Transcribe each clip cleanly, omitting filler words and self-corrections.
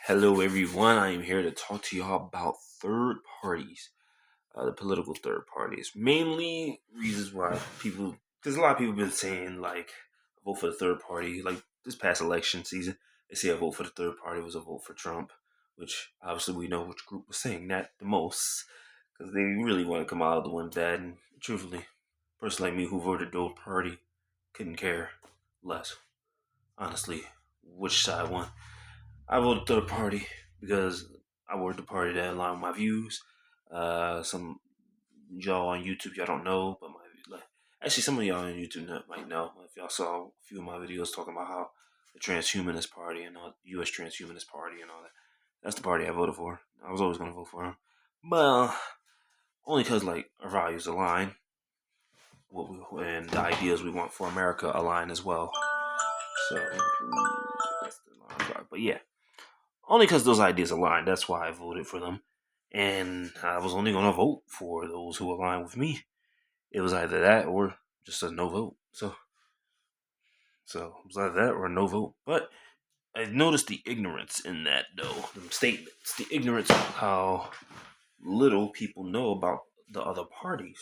Hello, everyone. I am here to talk to y'all about third parties, the political third parties. Mainly reasons why people, because a lot of people been saying like, vote for the third party. Like this past election season, they say a vote for the third party was a vote for Trump, which obviously we know which group was saying that the most, because they really want to come out of the one bad. And truthfully, a person like me who voted third party couldn't care less, honestly, which side won. I voted third party because I voted the party that aligned with my views. Some y'all on YouTube, y'all don't know, but like actually some of y'all on YouTube might know if y'all saw a few of my videos talking about how the Transhumanist Party and the U.S. Transhumanist Party and all that. That's the party I voted for. I was always gonna vote for them, but only because like our values align, and the ideas we want for America align as well. So that's the alarm clock. But yeah, only because those ideas align. That's why I voted for them. And I was only going to vote for those who align with me. It was either that or just a no vote. So it was either that or a no vote. But I noticed the ignorance in that, though. The statements, the ignorance of how little people know about the other parties.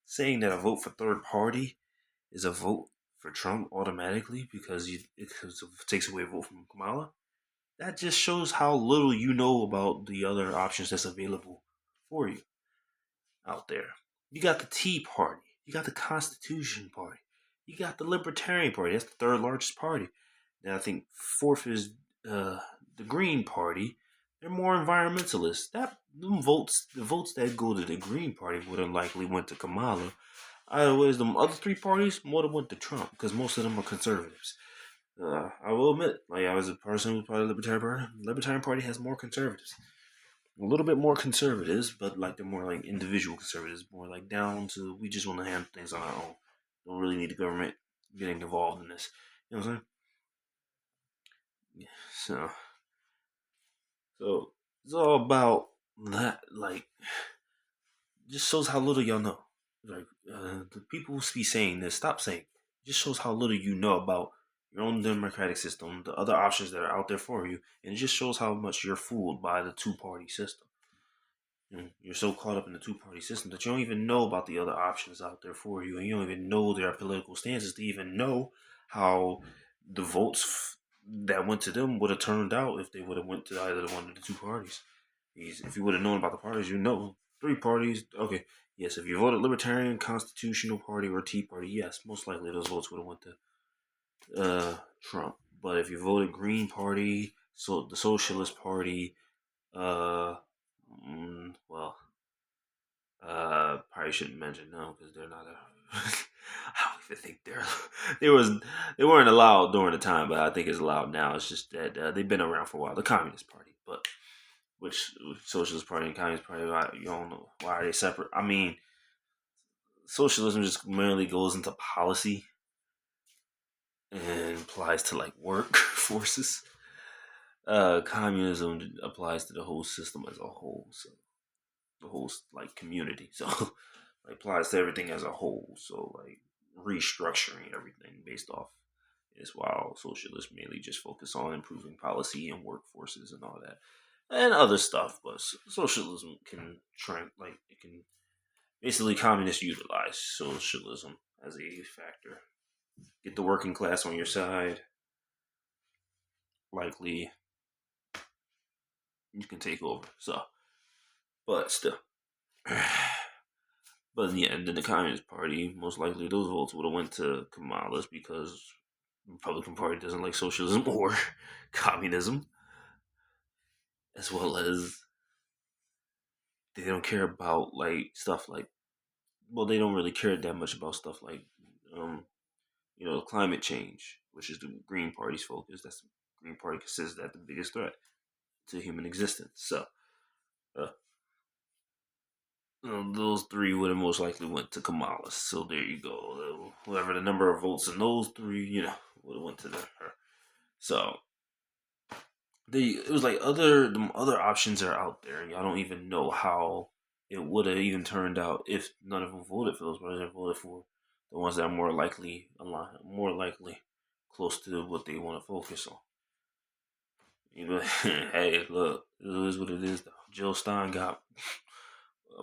Saying that a vote for third party is a vote for Trump automatically because it takes away a vote from Kamala. That just shows how little you know about the other options that's available for you out there. You got the Tea Party, you got the Constitution Party, you got the Libertarian Party. That's the third largest party. Then I think fourth is the Green Party. They're more environmentalists. The votes that go to the Green Party would have likely went to Kamala. Otherwise, the other three parties would have went to Trump because most of them are conservatives. I will admit, like I was a person who's part of the Libertarian Party. Libertarian Party has more conservatives, a little bit more conservatives, but like they're more like individual conservatives, more like down to we just want to handle things on our own. Don't really need the government getting involved in this. You know what I'm saying? Yeah. So it's all about that. Like, just shows how little y'all know. Like the people who be saying this, stop saying. It just shows how little you know about your own democratic system, the other options that are out there for you, and it just shows how much you're fooled by the two-party system. You're so caught up in the two-party system that you don't even know about the other options out there for you, and you don't even know their political stances to even know how the votes that went to them would have turned out if they would have went to either one of the two parties. If you would have known about the parties, you know three parties. Okay, yes, if you voted Libertarian, Constitutional Party, or Tea Party, yes, most likely those votes would have went to Trump. But if you voted Green Party, so the Socialist Party, uh, well, probably shouldn't mention no because they're not a. I don't even think they weren't allowed during the time, but I think it's allowed now. It's just that they've been around for a while. The Communist Party, but which Socialist Party and Communist Party, you don't know why are they separate. I mean, socialism just merely goes into policy and applies to like work forces. Communism applies to the whole system as a whole, so the whole like community. So it applies to everything as a whole. So like restructuring everything based off is while socialists mainly just focus on improving policy and workforces and all that and other stuff. But socialism can try like it can basically communists utilize socialism as a factor. Get the working class on your side, likely you can take over. So, but still. But yeah, and then the Communist Party, most likely those votes would have went to Kamala's because the Republican Party doesn't like socialism or communism, as well as they don't care about like stuff like well, they don't really care that much about stuff like um, climate change, which is the Green Party's focus. That's the Green Party considers that the biggest threat to human existence. So uh, those three would have most likely went to Kamala. So there you go. Whoever the number of votes in those three, would have went to her. So it was like other options are out there. Y'all don't even know how it would have even turned out if none of them voted for those parties. They voted for the ones that are more likely close to what they want to focus on. You know, hey, look, it is what it is. Though. Jill Stein got,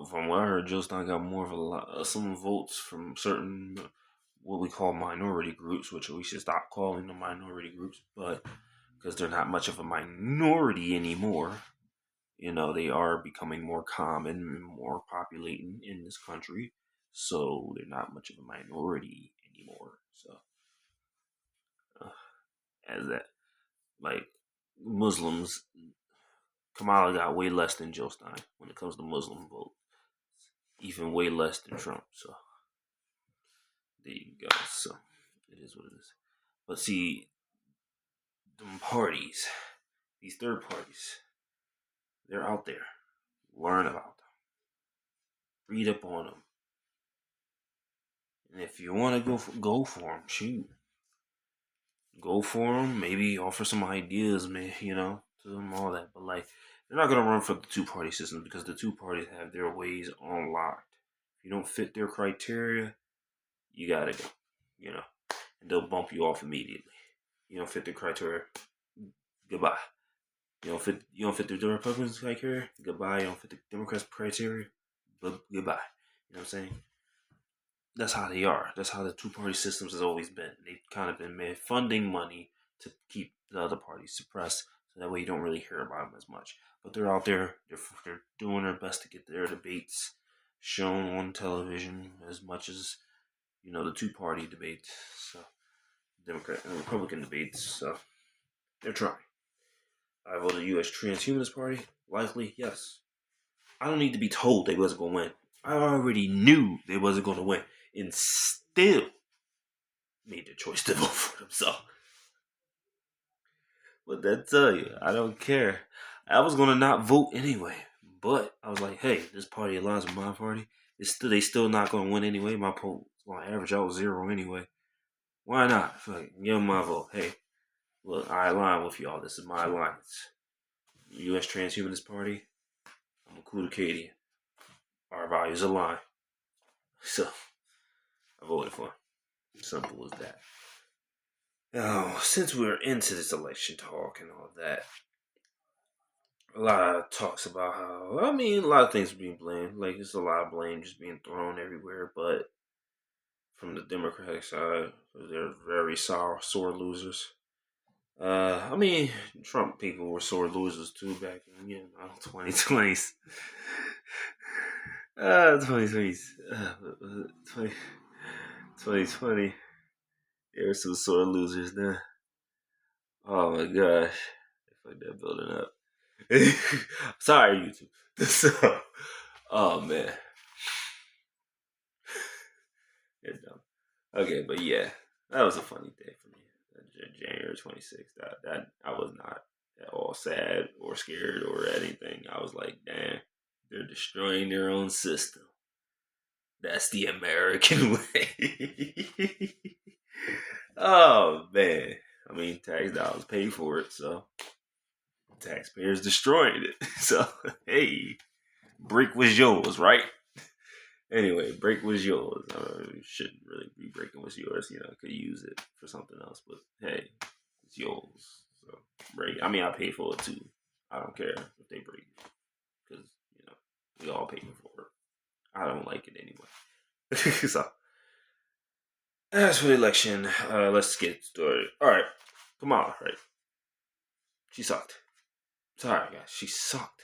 from what I heard, Jill Stein got more of a lot, some votes from certain what we call minority groups, which we should stop calling them minority groups, but because they're not much of a minority anymore. You know, they are becoming more common and more populating in this country, so they're not much of a minority anymore. So, uh, as that, like Muslims, Kamala got way less than Joe Stein when it comes to Muslim vote, even way less than Trump. So there you go. So it is what it is. But see, them parties, these third parties, they're out there. Learn about them. Read up on them. And if you want to go for them. Shoot, go for them. Maybe offer some ideas, man. You know, to them all that. But like, they're not gonna run for the two party system because the two parties have their ways unlocked. If you don't fit their criteria, you gotta go. You know, and they'll bump you off immediately. You don't fit the criteria. Goodbye. You don't fit the Republicans criteria. Goodbye. You don't fit the Democrats criteria. But goodbye. You know what I'm saying? That's how they are. That's how the two party systems has always been. They've kind of been made funding money to keep the other parties suppressed, so that way you don't really hear about them as much. But they're out there. They're doing their best to get their debates shown on television as much as the two party debates. So Democrat and Republican debates. So they're trying. I voted U.S. Transhumanist Party. Likely, yes. I don't need to be told they wasn't going to win. I already knew they wasn't going to win, and still made the choice to vote for themselves. But that tell you, I don't care. I was going to not vote anyway, but I was like, hey, this party aligns with my party. They still not going to win anyway. My poll is going to average out 0 anyway. Why not? Like, give them my vote. Hey, look, I align with y'all. This is my alliance. U.S. Transhumanist Party. I'm a Cludacadian. Our values align. So, I voted for him. Simple as that. Now, since we're into this election talk and all that, a lot of talks about how, a lot of things are being blamed. Like, there's a lot of blame just being thrown everywhere, but from the Democratic side, they're very sore losers. Trump people were sore losers too back in 2020s. 2020s, 2020. There were some sore losers now. Oh my gosh, they fucked that building up. Sorry, YouTube. So, oh man, you're dumb. Okay, but yeah, that was a funny day for me. January 26th. That I was not at all sad or scared or anything. I was like, damn, they're destroying their own system. That's the American way. Oh man, tax dollars pay for it, so taxpayers destroying it. So hey, break was yours, right? Anyway, break was yours. You shouldn't really be breaking what's yours. Could use it for something else, but hey, it's yours. So break. I pay for it too. I don't care if they break it because we all paying for it. I don't like it anyway. So as for the election, let's get started. All right, Kamala, right? She sucked. Sorry, guys, she sucked.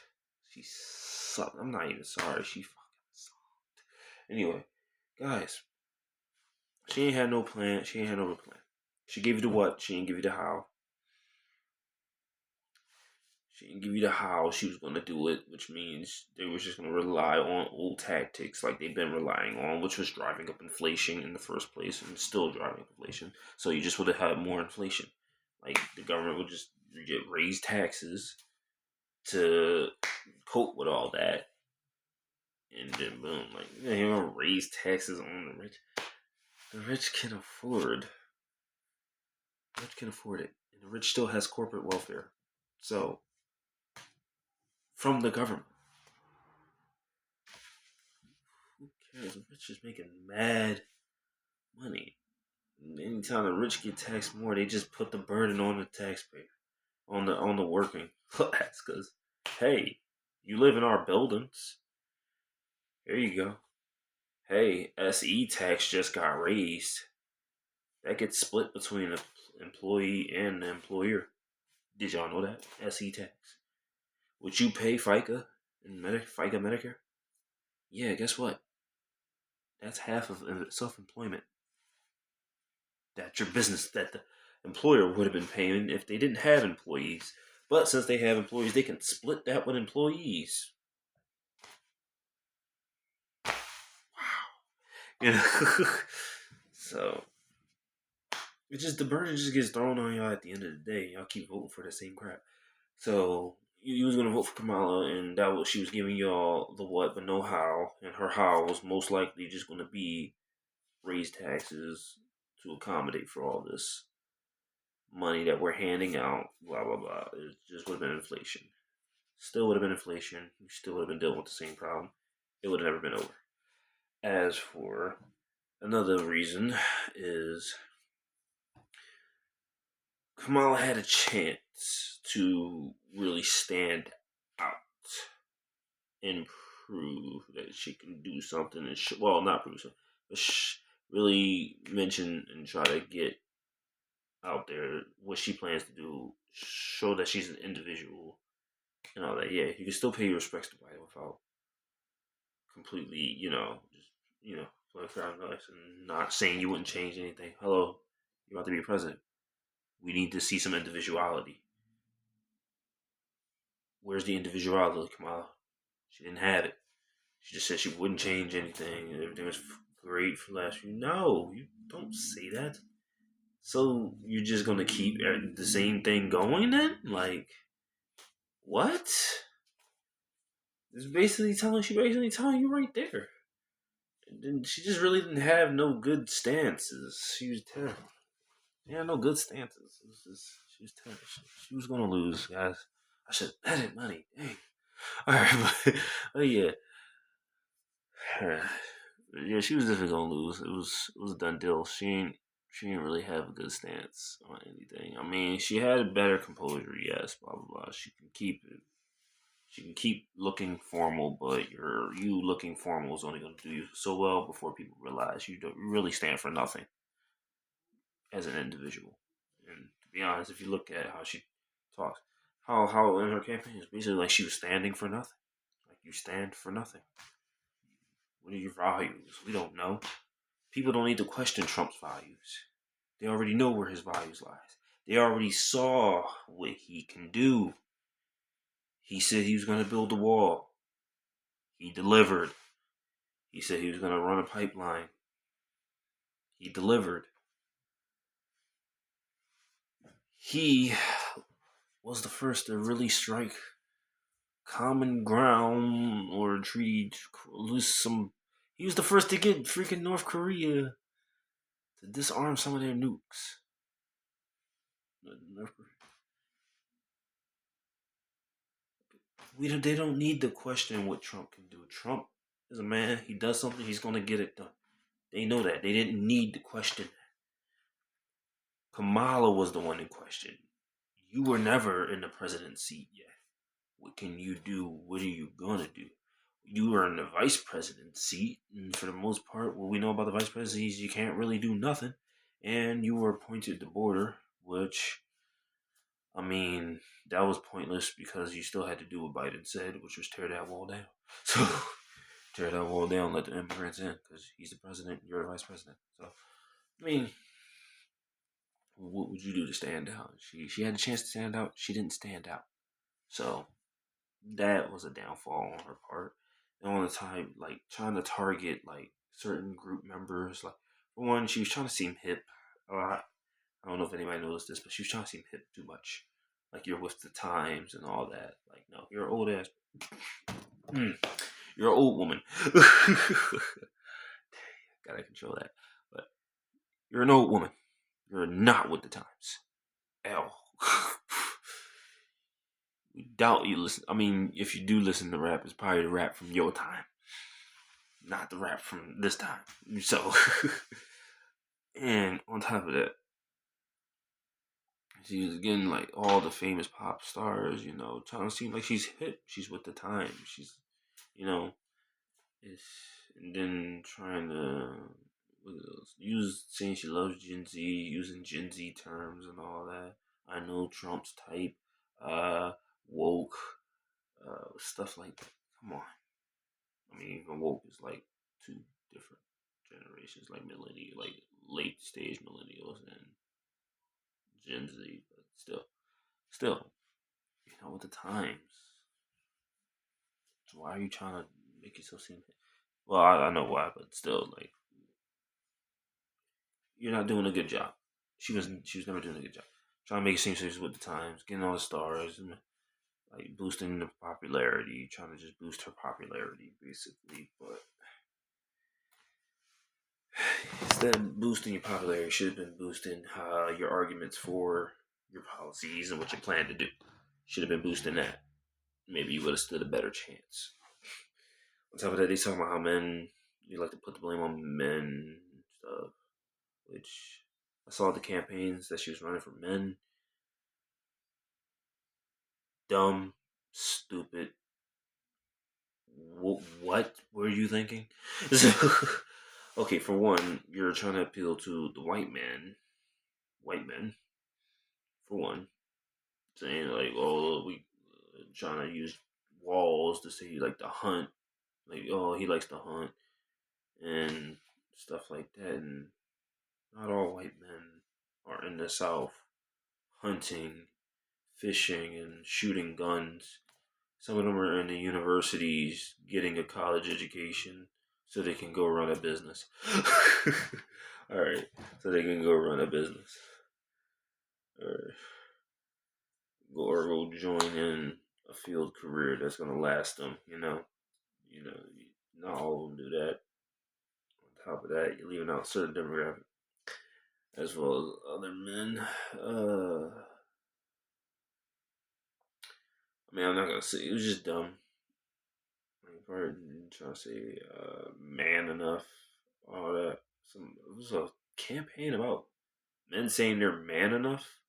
She sucked. I'm not even sorry. She fucking sucked. Anyway, guys, she ain't had no plan. She ain't had no plan. She gave you the what. She didn't give you the how. She didn't give you the how she was going to do it, which means they were just going to rely on old tactics like they've been relying on, which was driving up inflation in the first place and still driving up inflation. So you just would have had more inflation. Like the government would just raise taxes to cope with all that. And then boom, like you're gonna raise taxes on the rich. The rich can afford. The rich can afford it, and the rich still has corporate welfare. So from the government, who cares? The rich is making mad money. And anytime the rich get taxed more, they just put the burden on the taxpayer. on the working class. Because hey, you live in our buildings. Here you go. Hey, SE tax just got raised. That gets split between the employee and the employer. Did y'all know that? SE tax. Would you pay FICA and FICA Medicare? Yeah, guess what? That's half of self-employment that your business, that the employer would have been paying if they didn't have employees. But since they have employees, they can split that with employees. You know, so it just, the burden just gets thrown on y'all at the end of the day. Y'all keep voting for the same crap. So you was gonna vote for Kamala, and that was, she was giving y'all the what but no how, and her how was most likely just gonna be raise taxes to accommodate for all this money that we're handing out. Blah blah blah. It just would have been inflation. Still would have been inflation. We still would have been dealing with the same problem. It would have never been over. As for another reason is Kamala had a chance to really stand out and prove that she can do something, and well, not prove something, but really mention and try to get out there what she plans to do, show that she's an individual and all that. Yeah, you can still pay your respects to Biden without completely, just play crowd noise and not saying you wouldn't change anything. Hello, you're about to be president. We need to see some individuality. Where's the individuality, Kamala? She didn't have it. She just said she wouldn't change anything. Everything was great for last year. No, you don't say that. So you're just gonna keep the same thing going then? Like, what? She basically telling you right there. And she just really didn't have no good stances. She was terrible. Yeah, no good stances. She was terrible. She was gonna lose, guys. I should edit money. Dang. All right, but yeah, yeah, she was definitely gonna lose. It was a done deal. She didn't really have a good stance on anything. I mean, she had better composure, yes, blah blah blah. She can keep it. She can keep looking formal, but you looking formal is only gonna do you so well before people realize you don't really stand for nothing as an individual. And to be honest, if you look at how she talks, how in her campaign is basically like she was standing for nothing. Like you stand for nothing. What are your values? We don't know. People don't need to question Trump's values. They already know where his values lies. They already saw what he can do. He said he was going to build a wall. He delivered. He said he was going to run a pipeline. He delivered. He was the first to really strike common ground or treaty to lose some. He was the first to get freaking North Korea to disarm some of their nukes. They don't need to question what Trump can do. Trump is a man. He does something, he's gonna get it done. They know that. They didn't need to question that. Kamala was the one in question. You were never in the president's seat yet. What can you do? What are you gonna do? You were in the vice president's seat, and for the most part, what we know about the vice president is you can't really do nothing. And you were appointed the border, which, I mean, that was pointless because you still had to do what Biden said, which was tear that wall down. So tear that wall down, let the immigrants in, because he's the president, you're the vice president. So, I mean, what would you do to stand out? She had a chance to stand out. She didn't stand out. So that was a downfall on her part. And on the time, like trying to target like certain group members, like for one, she was trying to seem hip a lot. I don't know if anybody noticed this, but she was trying to seem hip too much. Like you're with the times and all that. Like, no, you're an old ass. You're an old woman. Gotta control that. But you're an old woman. You're not with the times. L. We doubt you listen. I mean, if you do listen to rap, it's probably the rap from your time, not the rap from this time. So, and on top of that, She's getting like all the famous pop stars, trying to seem like she's hip. She's with the time. She's, you know, it's and then trying to use saying she loves Gen Z, using Gen Z terms and all that. I know Trump's type, uh, woke, stuff like that. Come on. I mean, even woke is like two different generations, like millennial, like late stage millennials and Gen Z, but still, with the times. So why are you trying to make yourself seem? Well, I know why, but still, like, you're not doing a good job. She was never doing a good job. Trying to make it seem she's with the times, getting all the stars, and like boosting the popularity, trying to just boost her popularity, basically. But instead of boosting your popularity, should have been boosting your arguments for your policies and what you plan to do. Should have been boosting that. Maybe you would have stood a better chance. On top of that, they talk about how men, you like to put the blame on men and stuff, which I saw the campaigns that she was running for men. Dumb, stupid. What were you thinking? Okay, for one, you're trying to appeal to the white men, for one, saying like, "Oh, we trying to use walls to say like to hunt, like, oh, he likes to hunt and stuff like that." And not all white men are in the South hunting, fishing, and shooting guns. Some of them are in the universities getting a college education so they can go run a business. All right, so they can go run a business, or go join in a field career that's gonna last them. You know, not all of them do that. On top of that, you're leaving out certain demographic as well as other men. I mean, I'm not gonna say it was just dumb. Like, probably trying to say man enough, all that. It was a campaign about men saying they're man enough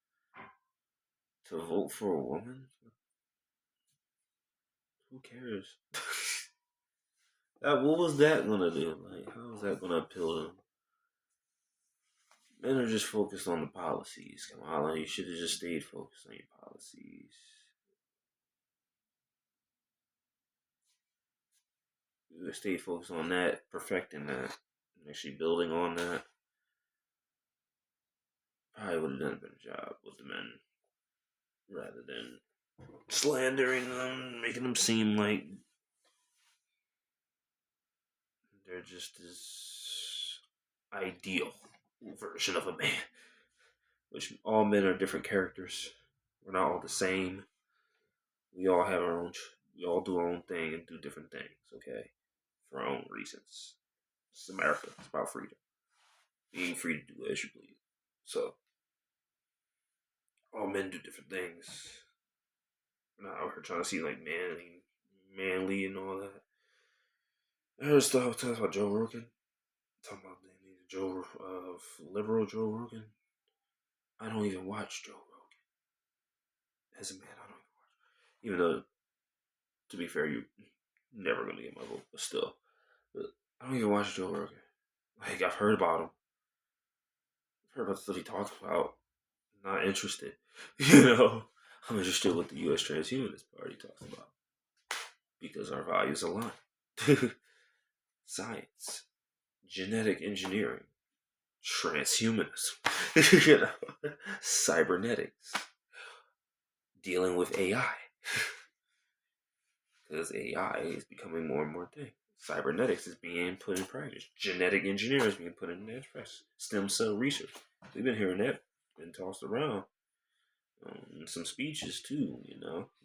to vote for a woman. Who cares? What was that gonna do? Like, how is that gonna appeal to them? Men are just focused on the policies. Kamala, you should have just stayed focused on your policies. You stayed focused on that, perfecting that, and actually building on that. Probably would have done a better job with the men rather than slandering them, making them seem like they're just this ideal version of a man. Which all men are different characters. We're not all the same. We all have our own. We all do our own thing and do different things. Okay, for our own reasons. It's America. It's about freedom. Being free to do as you please. So all men do different things. We're not out here trying to see like manly and all that. I heard stuff talking about Joe Rogan. Talking about liberal Joe Rogan. I don't even watch Joe Rogan. As a man, I don't even watch. Even though, to be fair, you never gonna get my vote, but still. But I don't even watch Joe Rogan. Like, I've heard about him. I've heard about the stuff he talks about. Not interested. I'm interested in what the U.S. Transhumanist Party talks about because our values align. Science, genetic engineering, transhumanism, cybernetics, dealing with AI. Because AI is becoming more and more thing. Cybernetics is being put in practice. Genetic engineering is being put in practice. Stem cell research. We've been hearing that been tossed around in some speeches too.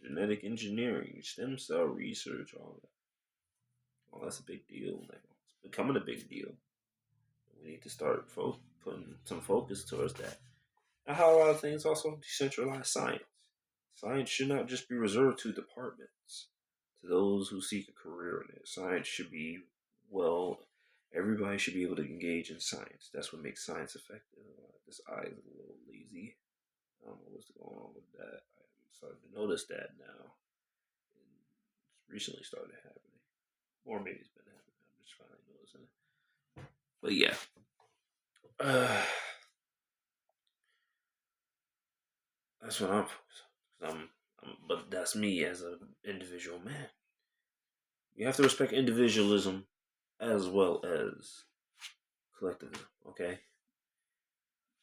Genetic engineering, stem cell research, all that. Well, that's a big deal. Like, it's becoming a big deal. We need to start putting some focus towards that. And how a lot of things also decentralized science. Science should not just be reserved to departments, to those who seek a career in it. Science should be, everybody should be able to engage in science. That's what makes science effective. This eye is a little lazy. I don't know what's going on with that. I'm starting to notice that now. And it's recently started happening. Or maybe it's been happening. I'm just finally noticing it. But yeah. That's what I'm focused on. But that's me as an individual man. You have to respect individualism as well as collectivism, okay?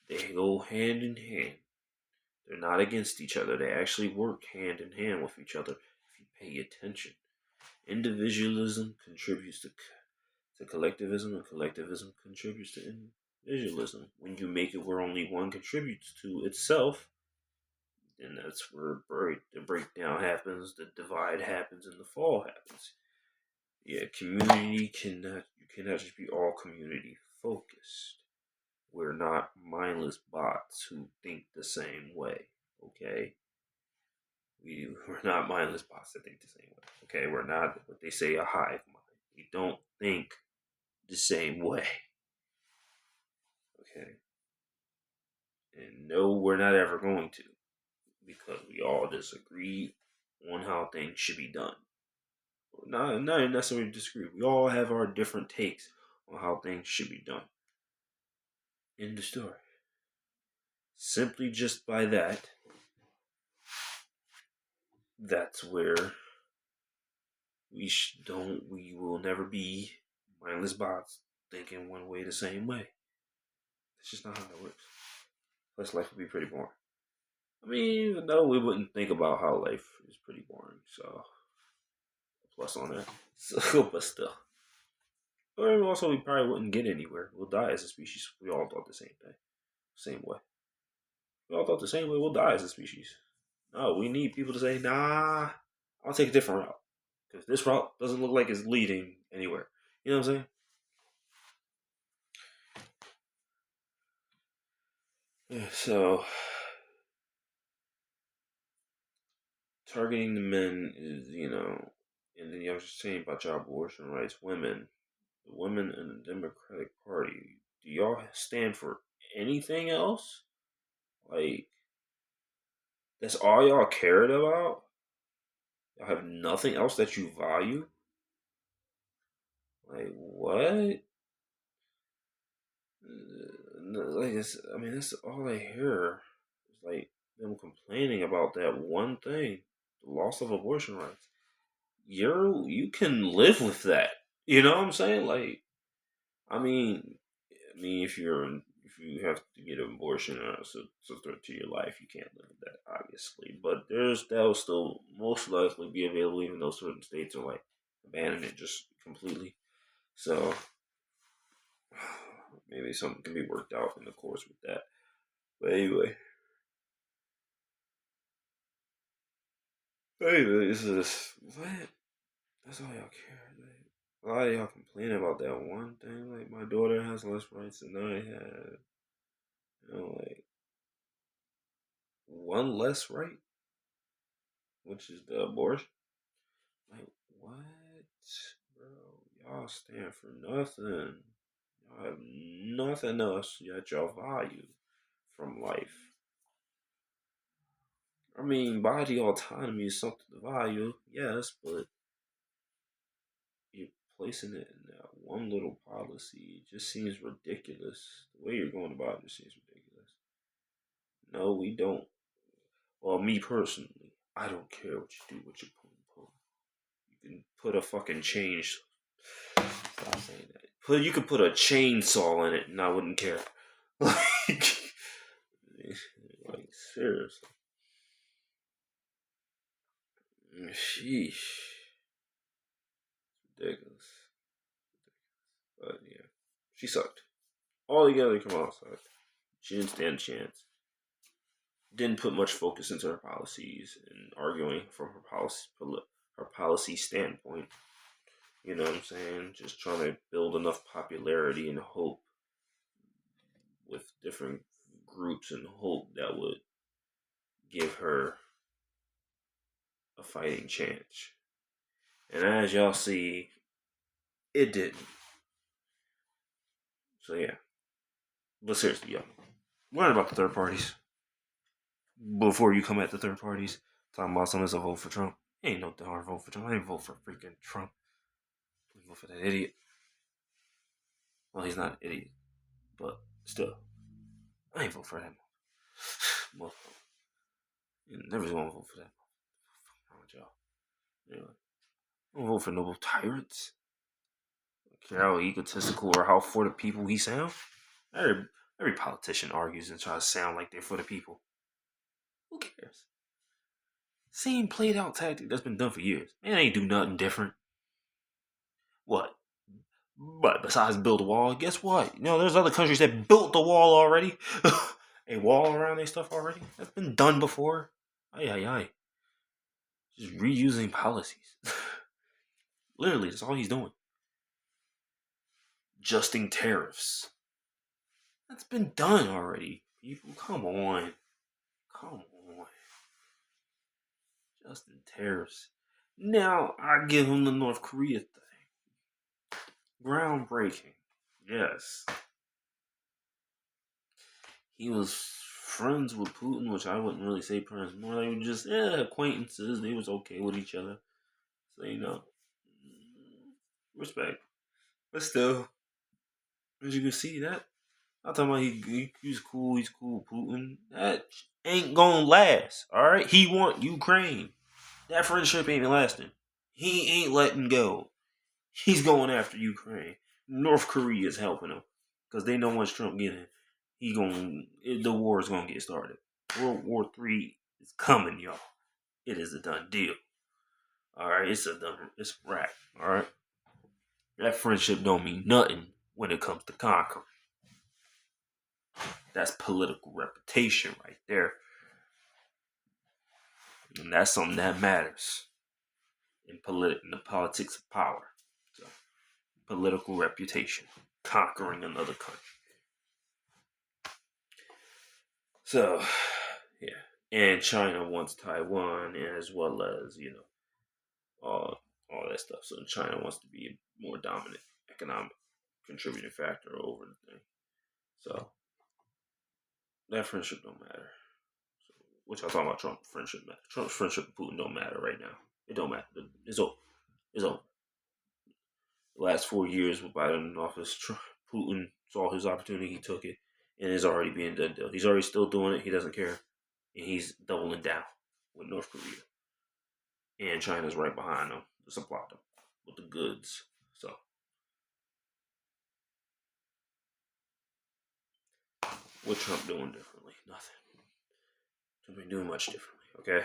They go hand in hand. They're not against each other. They actually work hand in hand with each other if you pay attention. Individualism contributes to collectivism, and collectivism contributes to individualism. When you make it where only one contributes to itself, then that's where the breakdown happens, the divide happens, and the fall happens. Yeah, community cannot you cannot just be all community focused. We're not mindless bots who think the same way. Okay, we're not mindless bots that think the same way. Okay, we're not what they say a hive mind. We don't think the same way. Okay, and no, we're not ever going to because we all disagree on how things should be done. Not necessarily disagree. We all have our different takes on how things should be done. In the story. Simply just by that, that's where we will never be mindless bots thinking one way the same way. That's just not how that works. Plus, life would be pretty boring. I mean, even though we wouldn't think about how life is pretty boring, so plus on that. So, but still. Or also, we probably wouldn't get anywhere. We'll die as a species. We all thought the same thing, same way. We all thought the same way. We'll die as a species. No, we need people to say, "Nah, I'll take a different route because this route doesn't look like it's leading anywhere." You know what I'm saying? So, targeting the men is, and then I was just saying about your abortion rights, the women in the Democratic Party. Do y'all stand for anything else? Like, that's all y'all cared about? Y'all have nothing else that you value? Like, what? Like, that's all I hear. It's like them complaining about that one thing, the loss of abortion rights. You can live with that. You know what I'm saying? Like, I mean, if you have to get an abortion or so threat to your life, you can't live with that, obviously. But that'll still most likely be available, even though certain states are like abandoning it just completely. So maybe something can be worked out in the course with that. But anyway, this is what. That's all y'all care. Like, a lot of y'all complain about that one thing. Like my daughter has less rights than I have. Like one less right, which is the abortion. Like what, bro? Y'all stand for nothing. Y'all have nothing else that y'all value from life. I mean, body autonomy is something to value, yes, but you're placing it in that one little policy. It just seems ridiculous. The way you're going about it just seems ridiculous. No, we don't. Well, me personally, I don't care what you do with your pum pum. You can put a fucking change. Stop saying that. You could put a chainsaw in it, and I wouldn't care. Like seriously. Sheesh. Ridiculous. But yeah, she sucked. All together, Kamala sucked. She didn't stand a chance. Didn't put much focus into her policies and arguing from her policy standpoint. You know what I'm saying? Just trying to build enough popularity and hope with different groups and hope that would give her a fighting chance. And as y'all see, it didn't. So yeah. But seriously, y'all. Learn about the third parties. before you come at the third parties talking about someone's a vote for Trump. Ain't no darn vote for Trump. I ain't vote for freaking Trump. I vote for that idiot. Well, he's not an idiot, but still, I ain't vote for that motherfucker. Never gonna vote for that. Wrong with y'all. Anyway, I don't vote for no tyrants. I don't care how egotistical or how for the people he sound. Every politician argues and tries to sound like they're for the people. Who cares? Same played out tactic that's been done for years. Man, ain't do nothing different. What? But besides build a wall, guess what? There's other countries that built the wall already. A wall around their stuff already. That's been done before. Aye. Just reusing policies. Literally, that's all he's doing. Adjusting tariffs. That's been done already. People, come on. Adjusting tariffs. Now, I give him the North Korea thing. Groundbreaking. Yes. He was friends with Putin, which I wouldn't really say friends. More like just acquaintances. They was okay with each other. So, respect. But still, as you can see, that I'm talking about he's cool. He's cool with Putin. That ain't gonna last. All right, he want Ukraine. That friendship ain't lasting. He ain't letting go. He's going after Ukraine. North Korea is helping him because they know once Trump get in, the war is gonna get started. World War III is coming, y'all. It is a done deal. All right, it's a wrap. All right, that friendship don't mean nothing when it comes to conquering. That's political reputation right there. And that's something that matters in the politics of power. So, political reputation, conquering another country. So, yeah. And China wants Taiwan as well as, all that stuff. So China wants to be a more dominant economic contributing factor over the thing. So that friendship don't matter. So, what y'all talking about? Trump friendship matter. Trump's friendship with Putin don't matter right now. It don't matter. It's over. It's over. The last 4 years with Biden in office, Putin saw his opportunity, he took it, and it's already being done. He's already still doing it. He doesn't care, and he's doubling down with North Korea, and China's right behind them to supply them with the goods. So, what Trump doing differently? Nothing. Trump ain't doing much differently. Okay.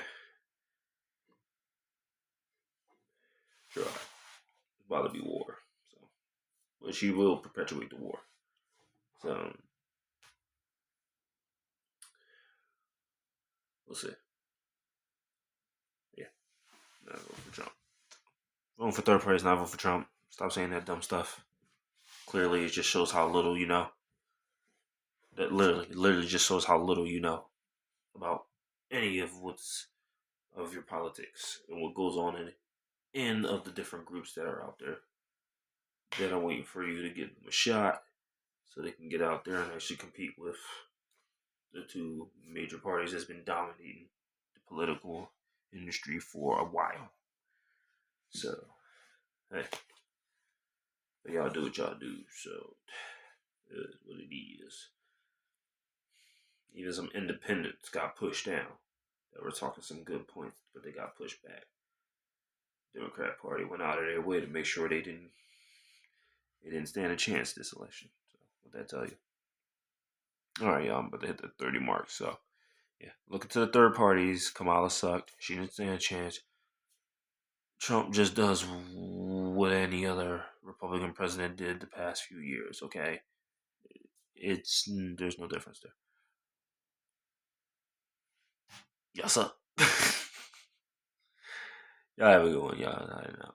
Sure. It's about to be war. So, but she will perpetuate the war. So, we'll see. Yeah. Not vote for Trump. Voting for third party is not voting for Trump. Stop saying that dumb stuff. Clearly, it just shows how little you know. That literally just shows how little you know about any of your politics and what goes on in it, and of the different groups that are out there that are waiting for you to give them a shot so they can get out there and actually compete with the two major parties that's been dominating the political industry for a while. So, hey, but y'all do what y'all do. So, it is what it is. Even some independents got pushed down that were talking some good points, but they got pushed back. Democrat Party went out of their way to make sure they didn't stand a chance this election. So, what that tell you? All right, y'all, I'm about to hit the 30 mark. So, yeah, looking to the third parties. Kamala sucked. She didn't stand a chance. Trump just does what any other Republican president did the past few years. Okay, there's no difference there. Y'all suck. Y'all have a good one, y'all. I know.